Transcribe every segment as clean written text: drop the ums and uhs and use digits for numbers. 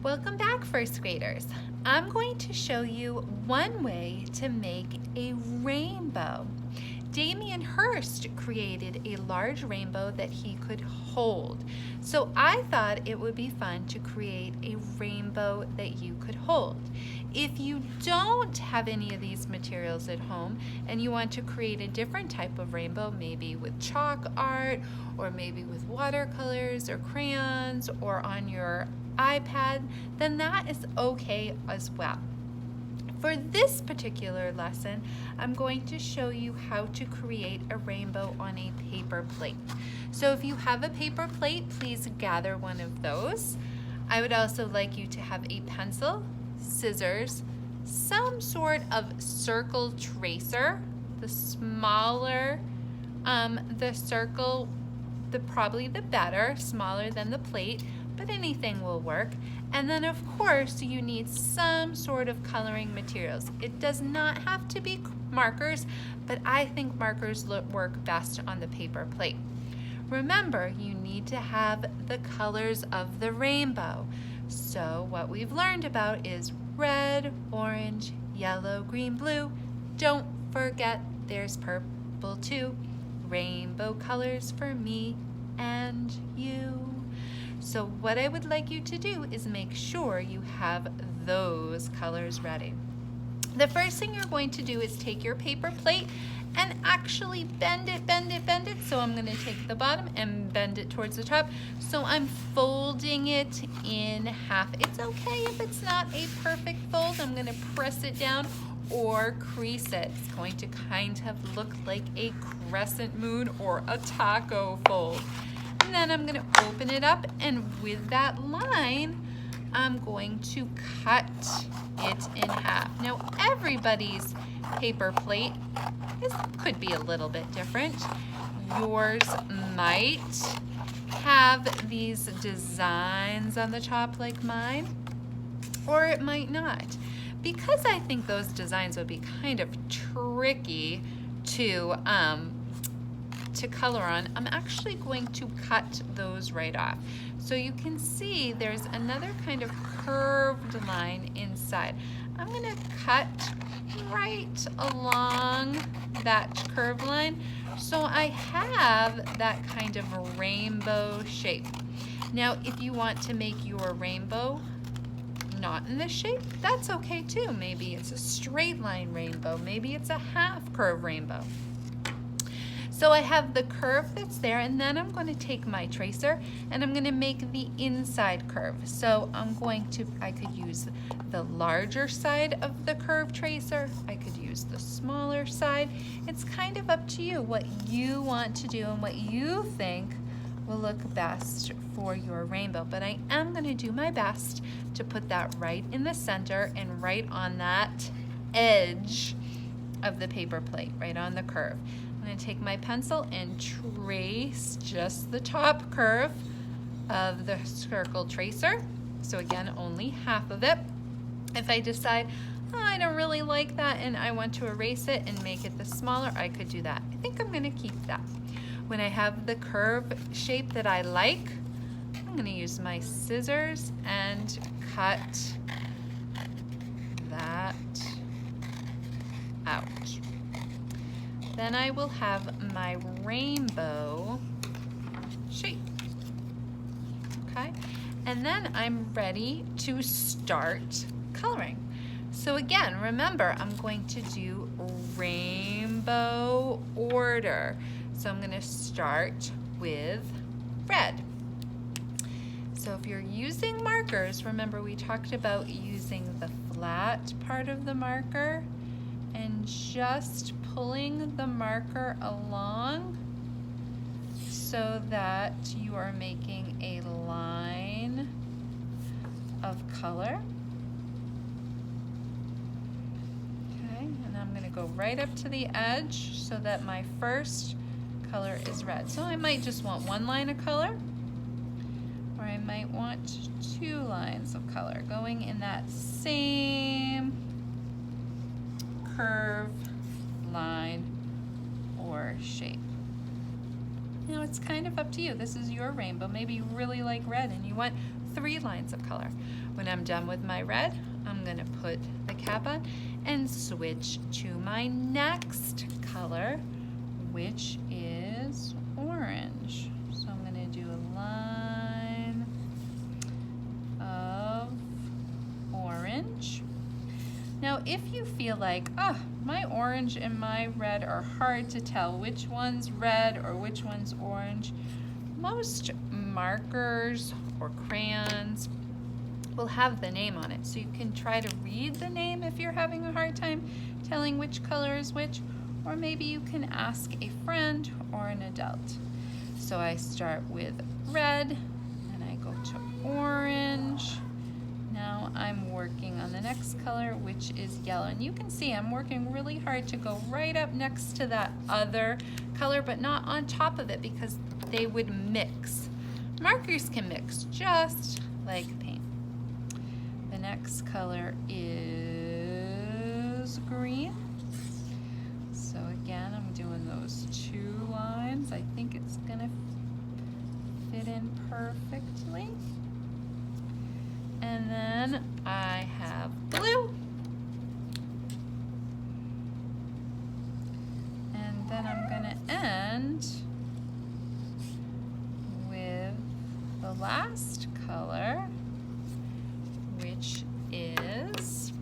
Welcome back, first graders. I'm going to show you one way to make a rainbow. Damien Hirst created a large rainbow that he could hold. So I thought it would be fun to create a rainbow that you could hold. If you don't have any of these materials at home and you want to create a different type of rainbow, maybe with chalk art or maybe with watercolors or crayons or on your iPad, then that is okay as well. For this particular lesson, I'm going to show you how to create a rainbow on a paper plate. So if you have a paper plate, please gather one of those. I would also like you to have a pencil, scissors, some sort of circle tracer. The smaller the circle, probably the better, smaller than the plate, but anything will work. And then of course you need some sort of coloring materials. It does not have to be markers, but I think markers work best on the paper plate. Remember, you need to have the colors of the rainbow. So what we've learned about is red, orange, yellow, green, blue. Don't forget there's purple too. Rainbow colors for me and you. So what I would like you to do is make sure you have those colors ready. The first thing you're going to do is take your paper plate and actually bend it. So I'm going to take the bottom and bend it towards the top. So I'm folding it in half. It's okay if it's not a perfect fold. I'm going to press it down or crease it. It's going to kind of look like a crescent moon or a taco fold. And then I'm going to open it up, and with that line, I'm going to cut it in half. Now, everybody's paper plate could be a little bit different. Yours might have these designs on the top like mine, or it might not. Because I think those designs would be kind of tricky to color on, I'm actually going to cut those right off. So you can see there's another kind of curved line inside. I'm going to cut right along that curved line so I have that kind of rainbow shape. Now, if you want to make your rainbow not in this shape, that's okay too. Maybe it's a straight line rainbow, maybe it's a half curve rainbow. So I have the curve that's there, and then I'm going to take my tracer and I'm going to make the inside curve. So I could use the larger side of the curve tracer. I could use the smaller side. It's kind of up to you what you want to do and what you think will look best for your rainbow. But I am going to do my best to put that right in the center and right on that edge of the paper plate, right on the curve. I'm going to take my pencil and trace just the top curve of the circle tracer. So again, only half of it. If I decide, oh, I don't really like that and I want to erase it and make it the smaller, I could do that. I think I'm going to keep that. When I have the curve shape that I like, I'm going to use my scissors and cut that out. Then I will have my rainbow shape, okay? And then I'm ready to start coloring. So again, remember, I'm going to do rainbow order. So I'm gonna start with red. So if you're using markers, remember we talked about using the flat part of the marker and just pulling the marker along so that you are making a line of color. Okay, and I'm going to go right up to the edge so that my first color is red. So I might just want one line of color, or I might want two lines of color going in that same curve, line, or shape. Now it's kind of up to you. This is your rainbow. Maybe you really like red and you want 3 lines of color. When I'm done with my red, I'm gonna put the cap on and switch to my next color, which is orange. So I'm gonna do a line of orange. Now, if you feel like, oh, my orange and my red are hard to tell which one's red or which one's orange, most markers or crayons will have the name on it. So you can try to read the name if you're having a hard time telling which color is which, or maybe you can ask a friend or an adult. So I start with red and I go to orange. Now I'm working on the next color, which is yellow. And you can see I'm working really hard to go right up next to that other color, but not on top of it because they would mix. Markers can mix just like paint. The next color is green. So again, I'm doing those 2 lines. I think it's gonna fit in perfectly. And then I have blue. And then I'm gonna end with the last color, which is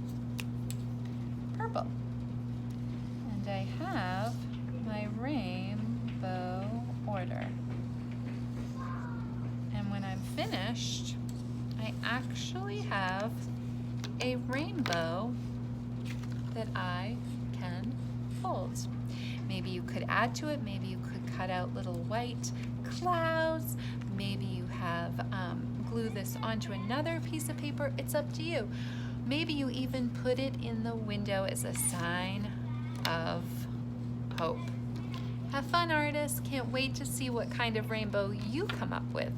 purple. And I have my rainbow order. And when I'm finished, I actually have a rainbow that I can fold. Maybe you could add to it, maybe you could cut out little white clouds, maybe you have glue this onto another piece of paper. It's up to you. Maybe you even put it in the window as a sign of hope. Have fun, artists. Can't wait to see what kind of rainbow you come up with.